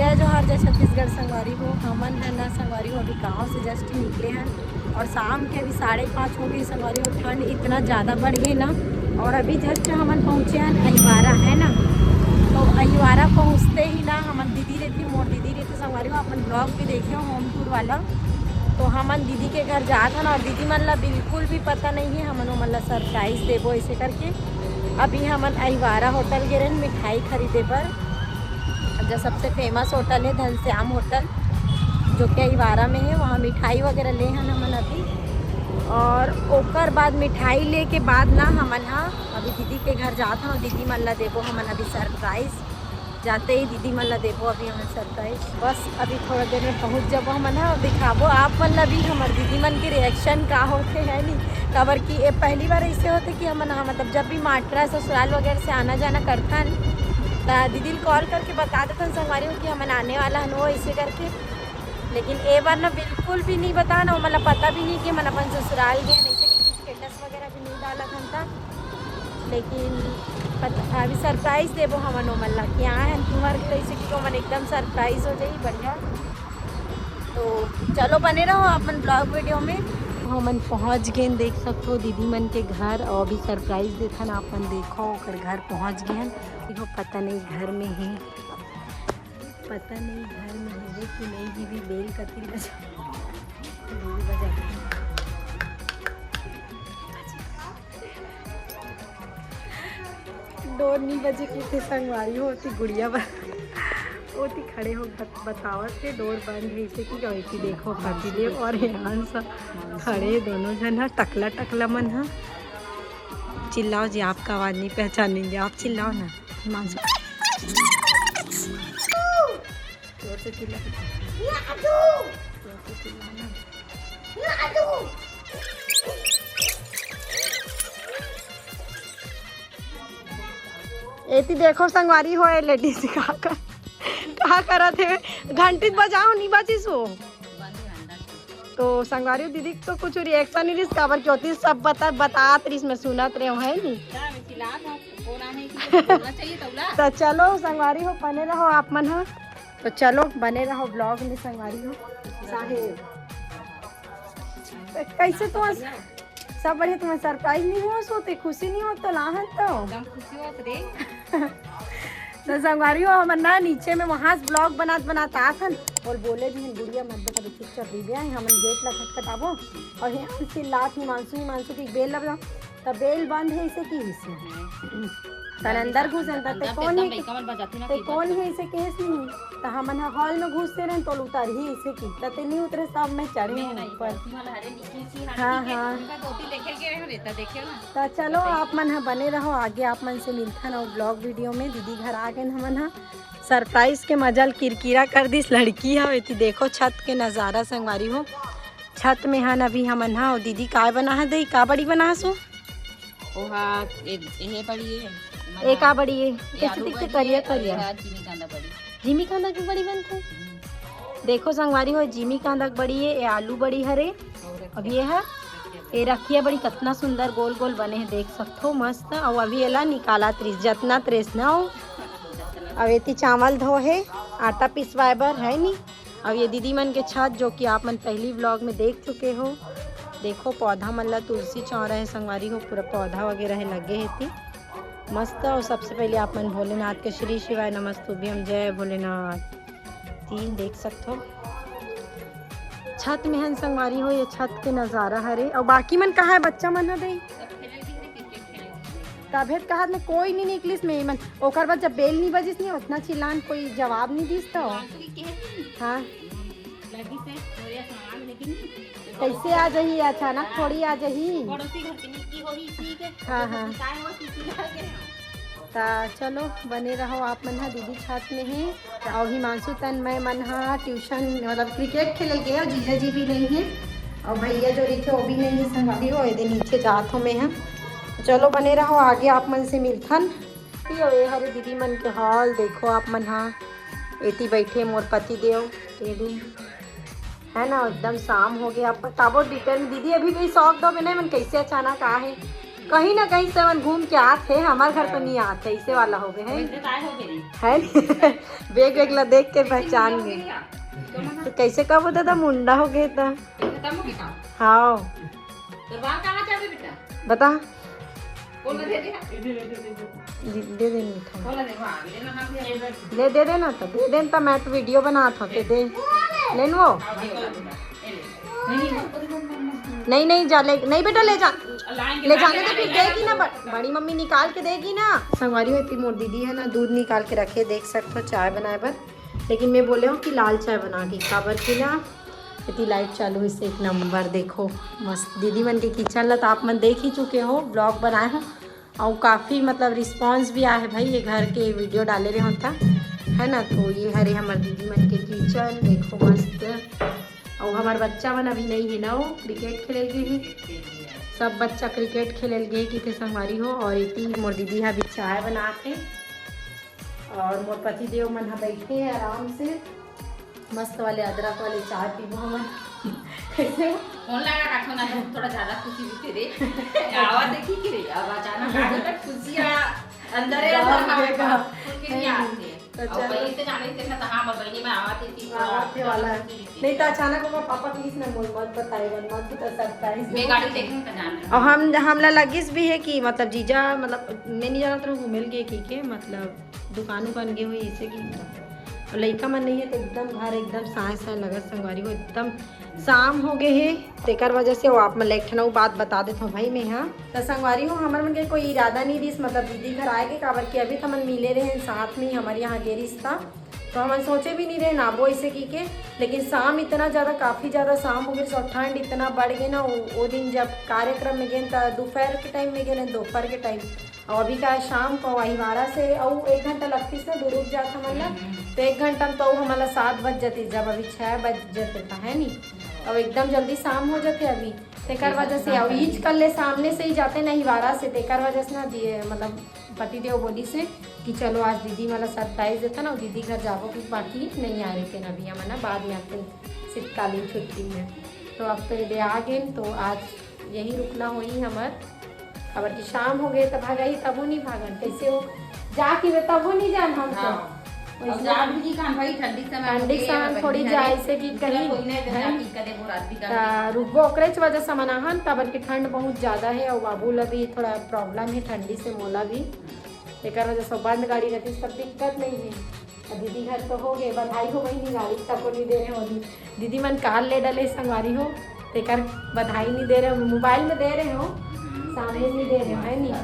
जय जोहार जय छत्तीसगढ़ संगवारी हो। हमन है ना संगवारी हो अभी गाँव से जस्ट निकले हैं और शाम के अभी 5:30 हो गई संगवारी हो। ठंड इतना ज़्यादा बढ़ गई ना और अभी जस्ट हमन पहुँचे हैं अहिवारा है ना। तो अहिवारा पहुँचते ही ना हमन दीदी रहती मोर दीदी रहती संगवारी हो। अपन ब्लॉग भी देखे हो होम टूर वाला। तो हमन दीदी के घर जात हन और दीदी मन ला बिल्कुल भी पता नहीं है। हमन मन ला सरप्राइज़ देबो ऐसे करके। अभी हमन अहिवारा होटल गए रहन मिठाई खरीदे पर, जो सबसे फेमस होटल है धनश्याम होटल जो कि अहिवारा में है। वहाँ मिठाई वगैरह ले हन हमन अभी। और ओकर बाद मिठाई ले के बाद ना हमन हाँ अभी दीदी के घर जात हन। दीदी मन ला देबो हमन अभी सरप्राइज़। जाते ही दीदी मन ला देबो अभी हमन सरप्राइज़। बस अभी थोड़ा देर में पहुँच जाबो हमन हाँ दिखाबो आप मन ला भी हमार दीदी मन के रिएक्शन का होते है नहीं। खबर कि ये पहली बार ऐसे होते कि हमन हाँ मतलब जब भी माटरा ससुराल वगैरह से आना जाना करथन तो दीदी कॉल करके बता देते हैं संगवारी हो कि हमन आने वाला हन वो ऐसे करके। लेकिन ए बार ना बिल्कुल भी नहीं बता ना मतलब पता भी नहीं कि मन अपन ससुराल गए ऐसे कि स्टेटस वगैरह भी नहीं डाला था। लेकिन पता अभी सरप्राइज़ देबो हमन ओमन ला कि आए हैं तुम्हारे ऐसे कि ओमन एकदम सरप्राइज़ हो जाई बढ़िया। तो चलो बने रहो अपन ब्लॉग वीडियो में। हमन पहुँच गए देख सकते हो दीदी मन के घर और अभी सरप्राइज़ देथन अपन देखो ओकर घर पहुँच गए देखो। पता नहीं घर में है पता नहीं घर में है कि नहीं ही भी बेल कती बजा डोर नहीं बजे की थे संगवारी होती गुड़िया होती खड़े हो बतावत थे डोर बंद है इसे की गई थी। देखो पतिदेव और हेमान सा खड़े दोनों जन है टकला टकला मन है। चिल्लाओ जी आपका आवाज़ नहीं पहचानेंगे आप चिल्लाओ ना हिमांशु जोर से चिल्ला एती देखो संगवारी हो लेडीज कहा करा थे घंटी बजाओ नहीं बाजी सो। तो संगवारी दीदी तो कुछ रिएक्शन नहीं खबर की होती सब बतात रही इसमें सुनत रहे है नहीं। तो चलो संगवारी हो बने रहो आप मन हो। तो चलो बने रहो ब्लॉग में संगवारी हो। कैसे तो सब बढ़िया तुम्हें सरप्राइज नहीं हुआ सोते खुशी नहीं हो तो लाहन तो खुशी होत रे। तो संगवारी हो हम ना नीचे में वहाँ से ब्लॉग बनाता आथन और बोले भी हैं गुड़िया मत बता चुपचाप दीजिए हमन गेट ला खटखटाबो और यहाँ चिल्लात हिमांशु की बेल लगा तब बेल बंद है इसे की हिस्से तन अंदर घुसन ते कौन है इसे केस नहीं तो हमन हॉल में घुसते रहे तो उतर ही इसे की तते नहीं उतरे सब में चढ़े ऊपर। हाँ तो चलो आप मन बने रहो आगे आप मन से मिलथन और ब्लॉग वीडियो में। दीदी घर आ गए हमन सरप्राइज के मजल किरकिरा कर दी लड़की है वेती देखो छत के नज़ारा संगवारी हो। छत में हन अभी हमन और दीदी का बना है दई का बड़ी बना सो एक आ बड़ी है कैसे करिया जिमी कांदा की बड़ी बनते देखो संगवारी हो जिमी कांदा बड़ी है ये आलू बड़ी हरे अब ये है ये रखिए बड़ी कितना सुंदर गोल गोल बने हैं देख सकते हो मस्त। और अभी एला निकाला त्रिस जतना त्रेस ना हो। अब ये चावल धो है आटा पिसवाए बर है नहीं। अब ये दीदी मन के छत जो कि आप मन पहली व्लॉग में देख चुके हो। देखो पौधा मन ला तुलसी चौरा है संगवारी हो पूरा पौधा वगैरह है लगे है थी मस्त। और सबसे पहले आप मन भोलेनाथ के श्री शिवाय नमस्तुभ्यम जय भोलेनाथ तीन देख सकते हो। छत में हन संगवारी हो ये छत के नज़ारा हरे और बाकी मन कहाँ है बच्चा मन है दे तबेत कहा में कोई नहीं निकलिस में मन ओकर बाद जब बेल नहीं बजिस नहीं उतना चिल्लान कोई जवाब नहीं दिस तो हाँ कैसे आ जाही अचानक थोड़ी आ जाही। हाँ ता चलो बने रहो आप मन दीदी छत में है और हिमांशु तन मैं मन ट्यूशन मतलब क्रिकेट खेले गए और जीजा जी भी नहीं है और भैया जो रही थे वो भी नहीं है संगवारी हो ये नीचे जात हो में है। चलो बने रहो आगे आप मन से मिलथन। ये हरे दीदी मन के हॉल देखो आप मन एती बैठे मोर पति देव है ना एकदम शाम हो गया। आप बताबो डिटेल में दीदी अभी कोई शौक दो मैंने मन कैसे अचानक आ है कहीं ना कहीं से हम घूम के आते, हमारे घर तो नहीं आते, इसे वाला हो गए है बेग वेग ला देख के पहचान गए। तो कैसे कब होता था मुंडा हो गया था। हाँ बता दे दे मीठा दे देना तो दे देना। मैं तो वीडियो बना था दे लेन वो नहीं जा ले नहीं बेटा ले जाने तो फिर देगी ना, बड़ी मम्मी निकाल के देगी ना। संगवारी होती मोर दीदी है ना, दूध निकाल के रखे देख सकते हो चाय बनाए पर, लेकिन मैं बोले हूँ कि लाल चाय बना के काबर की ना इतनी लाइट चालू इससे एक नंबर देखो मस्त दीदी मन के किचन ला तो आप मन देख ही चुके हो, ब्लॉग बनाए हो और काफ़ी मतलब रिस्पांस भी आया है भाई। ये घर के वीडियो डाले रहे होता है ना, तो ये हरे हमारे दीदी मन के किचन देखो मस्त। और हमारे बच्चा मन अभी नहीं है ना, वो क्रिकेट खेल गए हैं, सब बच्चा क्रिकेट खेल गए कि थे संगवारी हो। और इतनी मोर दीदी है अभी चाय बनाते और मोर पति देव मन बैठे हैं आराम से मस्त वाले अदरक वाले चाय पीबो हमन। कैसे फोन लगा रखो ना थोड़ा ज्यादा खुशी भी तेरे आवाज देखी कि रे अब अचानक आ गई खुशियां अंदर है हमें खुशी आती है। तो पहले से जाने थे ना, हां बबली में आवाज थी आवाज वाला नहीं तो अचानक वो पापा प्लीज ना बोल मत बताइए मत तो सरप्राइज मैं गाड़ी देखने का जान। और हमला लगिस भी है कि मतलब जीजा मतलब मैं नहीं जाना तो घूमेल गए की के मतलब दुकान उकान गए हुई ऐसे की और लड़का मन नहीं है तो एकदम घर एकदम साय साय लगत संगवारी हो एकदम शाम हो गए है तेकर वजह से वो आप मैं लेटना बात बता देता हूँ भाई मैं। हाँ तो संगवारी हो हमारे मन के कोई इरादा नहीं दिस मतलब दीदी घर आए के काबर कि अभी तो हम मिले रहे साथ में हमारे यहाँ गे रिश्ता तो हम सोचे भी नहीं रहे नाबो ऐसे की के, लेकिन शाम इतना ज़्यादा काफ़ी ज़्यादा शाम हो गई और ठंड इतना बढ़ गई ना। वो दिन जब कार्यक्रम में गए तो दोपहर के टाइम में गए दोपहर के टाइम और अभी का शाम को अहिवारा से और 1 घंटा लगती से दूर रुक जाता मतलब तो 1 घंटा में तो हमारा 7 बज जाती जब अभी 6 बज जाते था है नहीं अब एकदम जल्दी शाम हो जाते अभी तेकर वजह से और ईज कर ले सामने से ही जाते ना अहिवारा से तेकर वजह से ना दिए मतलब पतिदेव बोली से कि चलो आज दीदी वाला सरप्राइज देता ना दीदी घर जाओ कि बाकी नहीं आ रहे थे ना अभी हम ना बाद में आते शीतकालीन छुट्टी में तो अब तो ये आ गए तो आज यही रुकना हो ही हमार अगर कि शाम हो गए तब भागा ही तबो नहीं भागन कैसे हो जाके तबो नहीं जान हम ठंडी समय थोड़ी जाए से कि कहीं रुकबो ओकरे वजह से मनाहन तबर की ठंड बहुत ज़्यादा है और बाबू ला भी थोड़ा प्रॉब्लम है ठंडी से मोला भी एक वजह से बंद गाड़ी रहती सब दिक्कत नहीं है। दीदी घर तो हो गए बधाई हो गई नहीं गाड़ी तक को नहीं दे रहे हो दीदी मन कार ले डले संगवारी हो तेकर बधाई नहीं दे रहे हो मोबाइल में दे रहे हो सामने नहीं दे रहे हो है नहीं।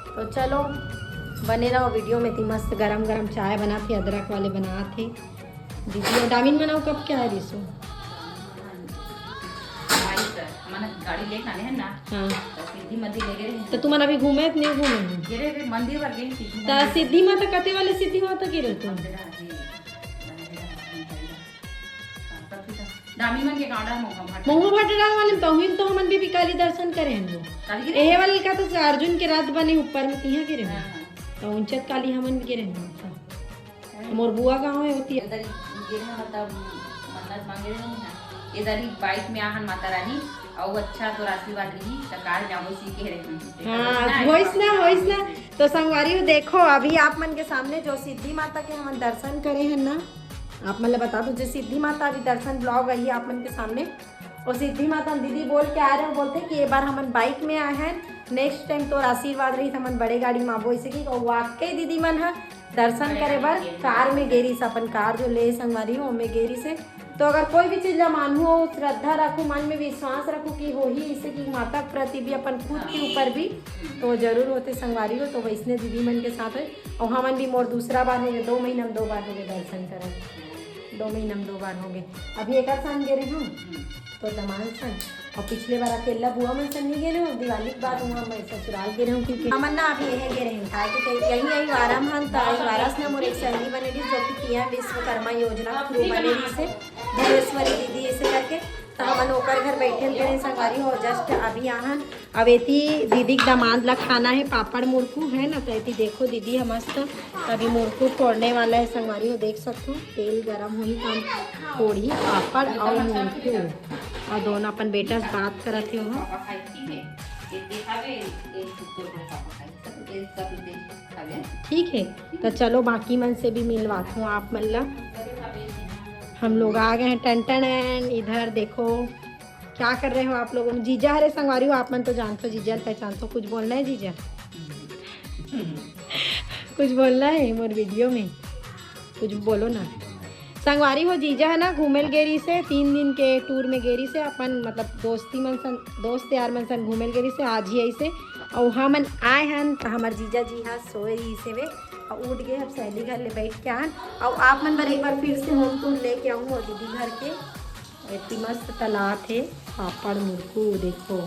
तो चलो बने रहो वीडियो में थी मस्त गरम गरम चाय बना थी अदरक वाले बना थे दीदी और दामिन बनाओ कब क्या है रिसो गाड़ी लेके आने हैं ना। हाँ सिद्धि मंदिर ले गए तो तुम अभी घूमे नहीं घूमे गे मंदिर पर गए तो सिद्धि माता कते वाले सिद्धि माता की रहते मोह भटरा वाले तो हम भी काली दर्शन करे हम लोग एहे वाले का तो अर्जुन के रात बने ऊपर में तिहा के रहे तो उनचत काली हमन के रहे मोर बुआ गांव है होती है मन्नत मांगे ना इधर ही बाइक में आहन माता रानी और अच्छा तो आशीर्वाद रही सरकार जाओ सीखे रहे। हाँ होइस ना तो संगवारी हो देखो अभी आप मन के सामने जो सिद्धि माता के हम दर्शन करे हैं ना आप मतलब बता दो जो सिद्धि माता अभी दर्शन ब्लॉग आई आप मन के सामने और सिद्धि माता दीदी बोल के आ रहे हैं बोलते कि ये बार हम बाइक में आए हैं नेक्स्ट टाइम तो आशीर्वाद रही हमन बड़े गाड़ी में आबो ऐसे की वाकई दीदी मन है दर्शन करे बार कार में गेरी से अपन कार जो ले संगवारी हो में गेरी से तो अगर कोई भी चीज़ मानू हो श्रद्धा रखो मन में विश्वास रखो कि हो ही इससे कि माता प्रति भी अपन खुद के ऊपर भी तो जरूर होते संगवारी हो तो वैसने दीदी मन के साथ है और हमन भी मोर दूसरा बार हो गए 2 महीना में 2 बार हो गए दर्शन करें 2 महीना में 2 बार हो गए अभी एक संग गे रहे हम तो दमान संग और पिछले बार अकेला बुआ मन संग नहीं गे रहे दिवाली के बाद वहाँ मैं ससुराल गे रहे हूँ क्योंकि हमन ना अभी यही गे रहे खाए के यही वाराम हन वारस ने मोर एक सहेली बने रही जो कि किया विश्वकर्मा योजना थ्रू बने रही से भुवनेश्वरी दीदी ऐसे करके तो हमन ओकर घर बैठे रहे संगवारी हो जस्ट अभी आहन अब एती दीदी के दामाद ला खाना है पापड़ मुरकू है ना तो एती देखो दीदी है मस्त अभी मुरकू फोड़ने वाला है संगवारी हो देख सकते हो तेल गरम हुई काम फोड़ी पापड़ और मुरकू और दोनों अपन बेटा से बात करते हो ठीक है, तो चलो बाकी मन से भी मिलवाता हूँ आप मतलब। हम लोग आ गए हैं टन टन एंड इधर देखो क्या कर रहे हो आप लोगों में। जीजा हरे संगवारी हो आप मन तो जानते हो, जीजा पहचानते हो। कुछ बोलना है जीजा? कुछ बोलना है मोर वीडियो में? कुछ बोलो ना। संगवारी हो जीजा है ना घूमेल गेरी से 3 दिन के टूर में गेरी से अपन मतलब दोस्त यार मन सन घूमेल गेरी से आज ही ऐसे और वहाँ मन आए हैं तो हमारे जीजा जी हाँ सोए रही से वे और उठ गए। अब सहेली घर ले बैठ के आन और आप मन पर एक बार फिर से होम टूर लेके आऊँ और दीदी घर के। इतनी मस्त तालाब थे, पापड़ मुरकू देखो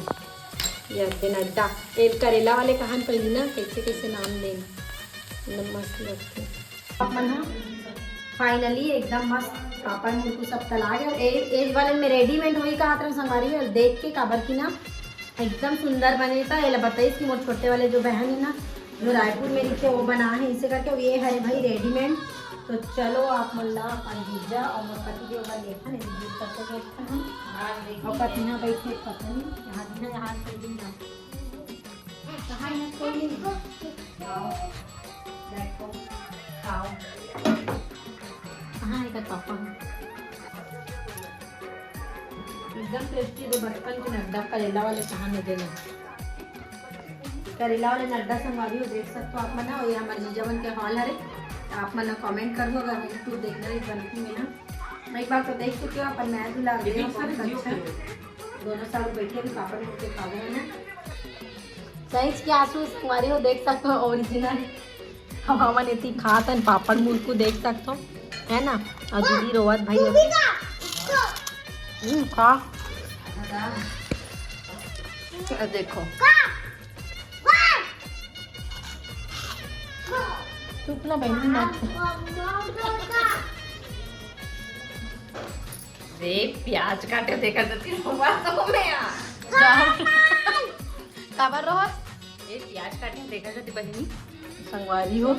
ये अड्डा एक करेला वाले कहान पड़ी ना कैसे कैसे नाम ले एकदम मस्त लगते आप मन। हाँ फाइनली एकदम मस्त पापड़ मुरकू सब तला गए। एज वाले में रेडीमेड हुई कहा था संगवारी है देख के काबर की ना एकदम सुंदर बने था। ये बताइए कि मोटे छोटे वाले जो बहन है ना जो रायपुर में लिखे वो बना है इसे करके ये है भाई रेडीमेड। तो चलो आप मल्ला अपन जीजा और पति के ऊपर देखा नहीं जीत करते बैठते हैं और पति ना बैठे पता नहीं यहाँ दिन यहाँ से दिन कहाँ है कोई बैठो खाओ कहाँ है पापा एकदम टेस्टी। जो बचपन के नड्डा करेला वाले कहाँ नहीं देना करेला वाले नड्डा संगवारी हो देख सकते हो आप मना। और ये हमारे जीजावन के हॉल है आप मना कमेंट कर दो अगर यूट्यूब देखना है बनती में ना। मैं एक बार तो देख चुकी हूँ अपन मैं दुला अच्छा दोनों साल बैठे भी पापड़ मुझे खा गए ना। सही की आंसू संगवारी हो देख सकते हो ओरिजिनल हवा इतनी खातन पापड़ मुर्कू देख सकते हो है ना। और दीदी रोवत भाई खा देखो चुप ना बहनी रे प्याज काटे देखा जाती है बातों में काबर रहो ये प्याज काटे देखा जाती बहनी संगवारी हो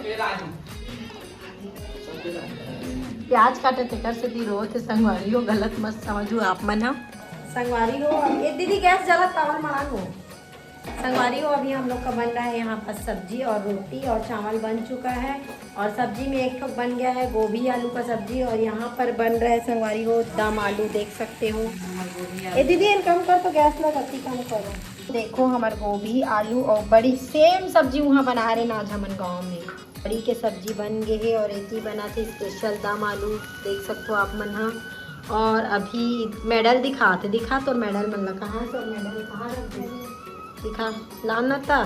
प्याज काटे थे कर से दी रो थे संगवारी हो गलत मत समझो आप मन। हम संगवारी हो ये दीदी गैस जला चावल मरान हो संगवारी हो। अभी हम लोग का बन रहा है यहाँ पर सब्जी और रोटी और चावल बन चुका है और सब्जी में एक ठोक बन गया है गोभी आलू का सब्जी और यहाँ पर बन रहा है संगवारी हो दम आलू देख सकते हो। ये दीदी कम कर तो गैस लगा कम करो। देखो हमारे गोभी आलू और बड़ी सेम सब्जी वहाँ बना रहे ना आज हमारे गाँव में बड़ी के सब्जी बन गए है और एक ही बना थे स्पेशल दम आलू देख सकते हो आप मन। हाँ और अभी मेडल दिखा तो मेडल मन लगा कहाँ से मेडल कहाँ रख दिखा लाना था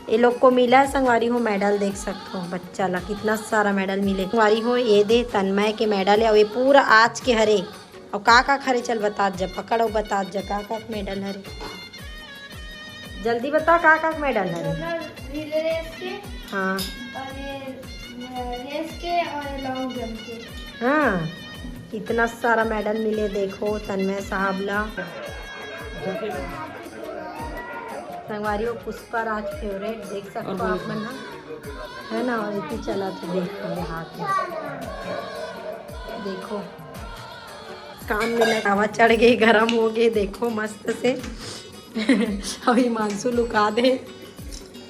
ये लोग को मिला है संगवारी हो मेडल देख सकते हो बच्चा ला कितना सारा मेडल मिले संगवारी हो। ये दे तन्मय के मेडल है और ये पूरा आज के हरे और का खरे चल बता जब पकड़ो बता जा का मेडल हरे जल्दी बता का मेडल हरे। हाँ रेस के और लॉन्ग जंप के। हाँ इतना सारा मेडल मिले देखो तन्मय साहब ला। संगवारी हो पुष्पा राज फेवरेट देख सकते हो आप मन है ना। और इतनी चला तो देखो हाथ में देखो काम में लगावा चढ़ गई गरम हो गए देखो मस्त से। अभी मानसू लुका दे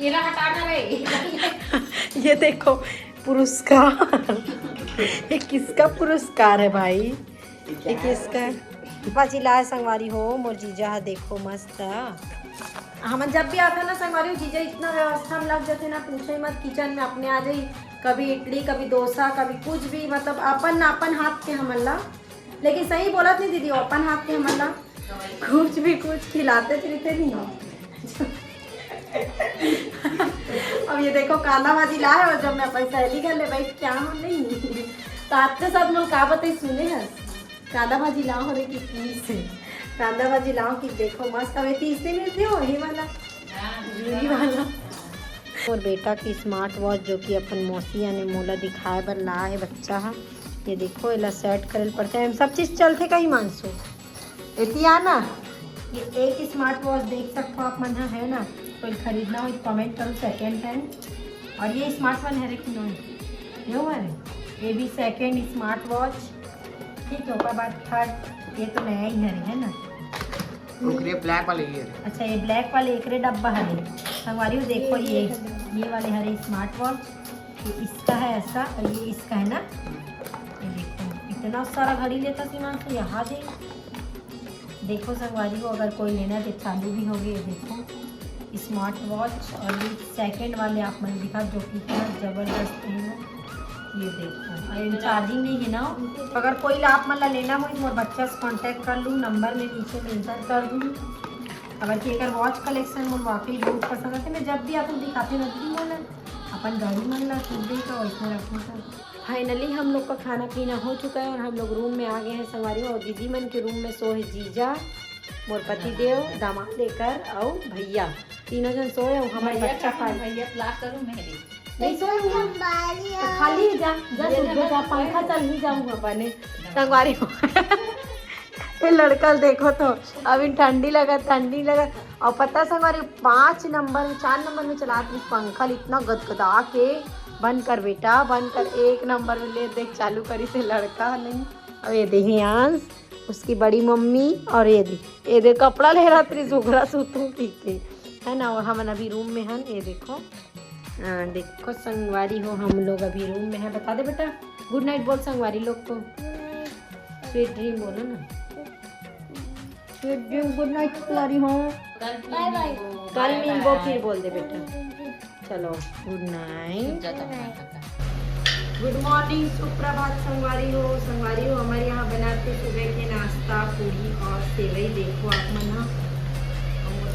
ये हटाना रे ये देखो पुरस्कार ये किसका पुरस्कार है भाई ये किसका बाजी लाए संगवारी हो मोर जीजा देखो मस्त। हम जब भी आता ना संगवारी हो जीजा इतना व्यवस्था में लग जाते ना पूछे मत किचन में अपने आ जाई कभी इडली कभी डोसा कभी कुछ भी मतलब अपन हाथ के हमला। लेकिन सही बोलत नहीं दीदी अपन हाथ के हमला कुछ खिलाते थे नहीं। अब ये देखो कांदा भाजी लाए और जब मैं अपन सहेली घर ले बैठ क्या नहीं साथ के साथ मैं का बताई सुने हैं कांदा भाजी लाओ हो रही की पीस कांदा भाजी लाओ की देखो मस्त हमें 30 से मिलती हो यही वाला जूरी वाला। और बेटा की स्मार्ट वॉच जो कि अपन मौसी ने मोला दिखाए बर ला है बच्चा है ये देखो इला सेट करे पड़ते हैं सब चीज़ चलते कहीं मानसो इतनी आना। ये एक स्मार्ट वॉच देख सकते हो आप मन है ना कोई खरीदना हो कमेंट करो सेकेंड हैंड। और ये स्मार्टफोन है कि नहीं ये है ये भी सेकेंड स्मार्ट वॉच ठीक है। उसके बाद थर्ड ये तो नया ही है ना ओकरे ब्लैक वाले ये अच्छा ये ब्लैक वाले एकरे डब्बा हरे संगवारी हो देखो ये वाले हरे स्मार्ट वॉच ये इसका है ऐसा और ये इसका है ना। ये देखो इतना सारा घड़ी लेता सीमान से यहाँ दे देखो संगवारी हो अगर कोई लेना है तो चालू भी हो गई। ये देखो स्मार्ट वॉच और ये सेकंड वाले आप मैंने दिखा जो कि इतना ज़बरदस्त है ना। ये देखो और चार्जिंग नहीं है ना। अगर कोई आप मतलब लेना हो मोर बच्चा से कांटेक्ट कर लूँ नंबर में नीचे मेंशन कर दूँ। अगर कि अगर वॉच कलेक्शन मोर वाकई बहुत पसंद आते मैं जब भी आपको दिखाते रहती हूँ ना अपन गाड़ी मन ला सुनते का वैसे रखूँ था। फाइनली हम लोग का खाना पीना हो चुका है और हम लोग रूम में आ गए हैं संगवारी और दीदी मन के रूम में सो है जीजा मोर पति देव दामाद लेकर और भैया तीनों जन सोए और हमारे बच्चा भैया क्लास करूँ मेहंदी नहीं सोए हुआ तो खाली जा पंखा चल ही जाऊंगा बने संगवारी हो। ये लड़का देखो तो अभी ठंडी लगा और पता संगवारी 4 नंबर में चलाती पंखा इतना गदगदा के बंद कर बेटा बंद कर 1 नंबर में ले देख चालू करी से लड़का नहीं। और ये देखिए आंस उसकी बड़ी मम्मी और ये देख कपड़ा ले रहा तेरी सुघरा सूतू की है ना। और हम अभी रूम में हैं ये देखो देखो संगवारी हो हम लोग अभी रूम में हैं। बता दे बेटा गुड नाइट बोल संगवारी लोग को स्वीट ड्रीम बोलो ना स्वीट ड्रीम गुड नाइट संगवारी हो बाय बाय कल मिलबो फिर बोल दे बेटा चलो गुड नाइट गुड मॉर्निंग सुप्रभात संगवारी हो हमारे यहाँ बनाते सुबह के नाश्ता पूरी और सेवई देखो आप मना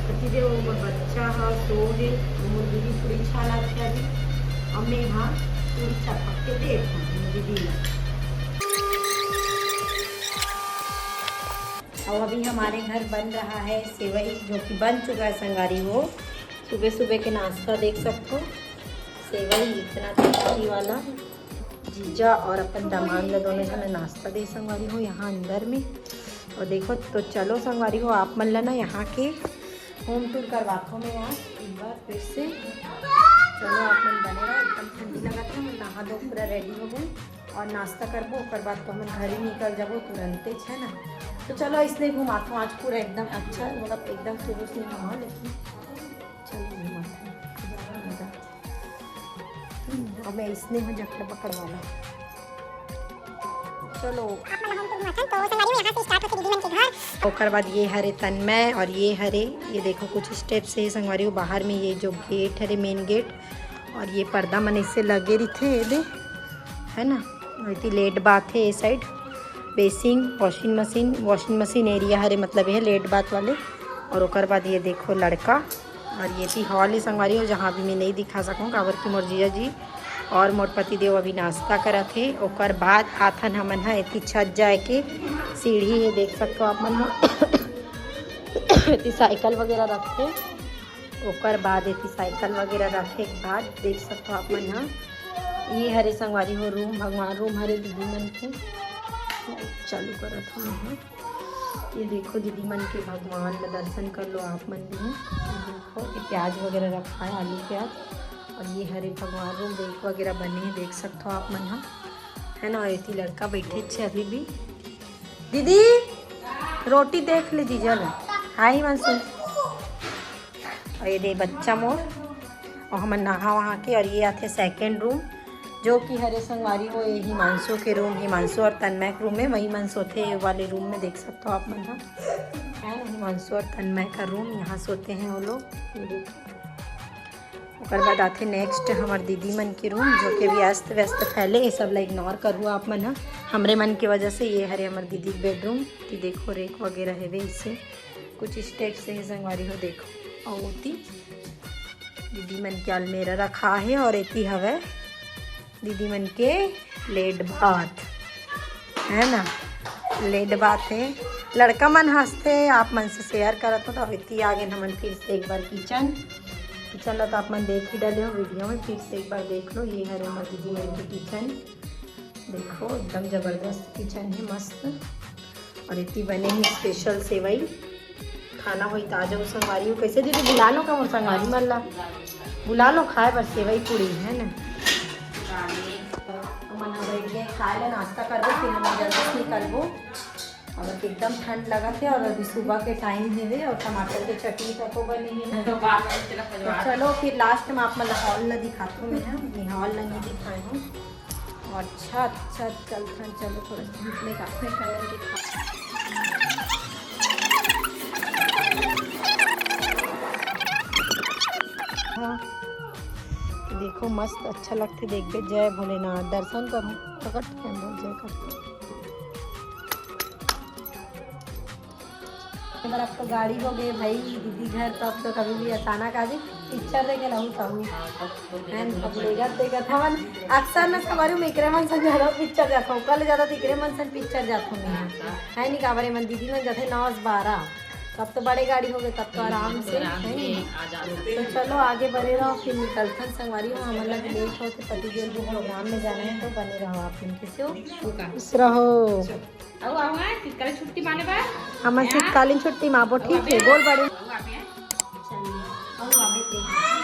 पति दे मोर बच्चा हाँ सो है मोर दीदी पूरी छाला अभी अम्मे हाँ पूरी छाप के देखो दीदी और अभी हमारे घर बन रहा है सेवई जो कि बन चुका है संगारी हो। सुबह सुबह के नाश्ता देख सकते हो सेवई इतना टेस्टी वाला जीजा और अपन दामाद दोनों जने नाश्ता दे संगवारी हो यहाँ अंदर में। और देखो तो चलो संगवारी हो आप मन लेना यहाँ के होम टूर करवाता हूँ मैं यहाँ एक बार फिर से। चलो आप मन बने रहा एकदम ठंडी लगा था मैं नहा दो पूरा रेडी हो गए और नाश्ता करबो और बाद तो हम घर ही निकल जाबो तुरंते है ना। तो चलो इसलिए घुमाता हूँ आज पूरा एकदम अच्छा मतलब एकदम शुरू से घुमा लेकिन चलो घुमाता हूँ और मैं इसने में जकड़ पकड़ वाला चलो ओकर बाद ये हरे तन्मय और ये हरे ये देखो कुछ स्टेप से संगवारी हो बाहर में ये जो गेट हरे मेन गेट और ये पर्दा मन इससे लगे रही थे ये है ना। वही लेट बाथ है ये side basin washing machine area here मतलब ये लेट बाथ वाले। और ओकर बाद ये देखो लड़का और ये थी हॉल ही संगवारी हो जहाँ भी मैं नहीं दिखा सकूँ काबर की मोर जीजा जी और मोर पति देव अभी नाश्ता करा थे। ओकर बाद आथन हमन हा एती छत जाए के सीढ़ी है देख सकते हो आप मन एती साइकिल वगैरह रखे ओकर बाद एती साइकिल वगैरह रखे के बाद देख सकते हो आप मन हा ये हरे संगवारी हो रूम भगवान रूम हरे दीदी मन के चालू करत हूँ। ये देखो दीदी मन के भगवान का दर्शन कर लो आप मन भी देखो ये प्याज वगैरह रखा है आलू प्याज और ये हरे भगवान रूम बेक वगैरह बने हैं देख सकते हो आप मन है ना। ऐसी लड़का बैठे छे अभी भी दीदी रोटी देख ले जीजा ला हाई मनसू और ये दे बच्चा मोर और हम नहा वहाँ के। और ये आते सेकेंड रूम जो कि हरे संगवारी हो ये हिमांशु के रूम हिमांशु और तन्मय के रूम में वही मन सोते वाले रूम में देख सकते हो आप मन है ना। हिमांशु और तन्मय का रूम यहाँ सोते हैं वो लोग। उसके बाद आते नेक्स्ट हमारे दीदी मन के रूम जो कि अभी अस्त व्यस्त फैले ये सब ला इग्नोर करूँ आप मन हमरे मन की वजह से। ये हरे हमारे दीदी बेडरूम की देखो रेक वगैरह है वे इससे कुछ स्टेप से ही संगवारी हो देखो। और होती दीदी मन के अलमेरा रखा है और एती हवे दीदी मन के लेट बाथ है ना लेट बाथ है। लड़का मन हंसते आप मन से शेयर करत हो तो इतनी आगे हमन फिर से एक बार किचन ला तो आप मन देख ही डाले हो वीडियो में फिर से एक बार देख लो। ये है हमारे दीदी मन की किचन देखो एकदम ज़बरदस्त किचन है मस्त। और इतनी बने ही स्पेशल सेवई खाना हुई ताजा संगवारी हो कैसे दीदी बुला लो का संगवारी मन ला बुला लो खाए पर सेवई पूड़ी है ना। मन बैठ गए खाए ला नाश्ता करबो फिर हम जल्दी निकलबो और एकदम ठंड लगा थे और अभी सुबह के टाइम है और टमाटर की चटनी तक बनी है। तो बार बार चला तो खजवा चलो फिर लास्ट में आप मतलब हॉल न दिखाती हूँ मैं हॉल नहीं दिखाई हूँ। और अच्छा चलता चलो थोड़ा निकले का फिर कलर दिखा। हाँ देखो मस्त अच्छा लगते देख के। जय भोलेनाथ दर्शन करो प्रकट के अंदर जय कर। अगर आपको गाड़ी हो गई भाई दीदी घर तो अब तो कभी भी अचानक आ जाए पिक्चर देखे रहूँ कहूँ देखा था अक्सर ना सवारी में इकरे मन सन ज़्यादा पिक्चर जाता हूँ। कल ज़्यादा इकरे मन सन पिक्चर जाता हूँ मैं है नहीं कावरे मन दीदी में जाते 9-12 तब तो बड़े गाड़ी हो गए तब तो आराम से है नहीं। तो चलो आगे बने रहो फिर निकलते हैं संगवारी हो हमारे लगे लेट होते पति देव को प्रोग्राम में जाना है तो बने रहो आप इनके से खुश रहो। छुट्टी माने बा हमारे शीतकालीन छुट्टी माँ ठीक है बोल बड़े आप चलिए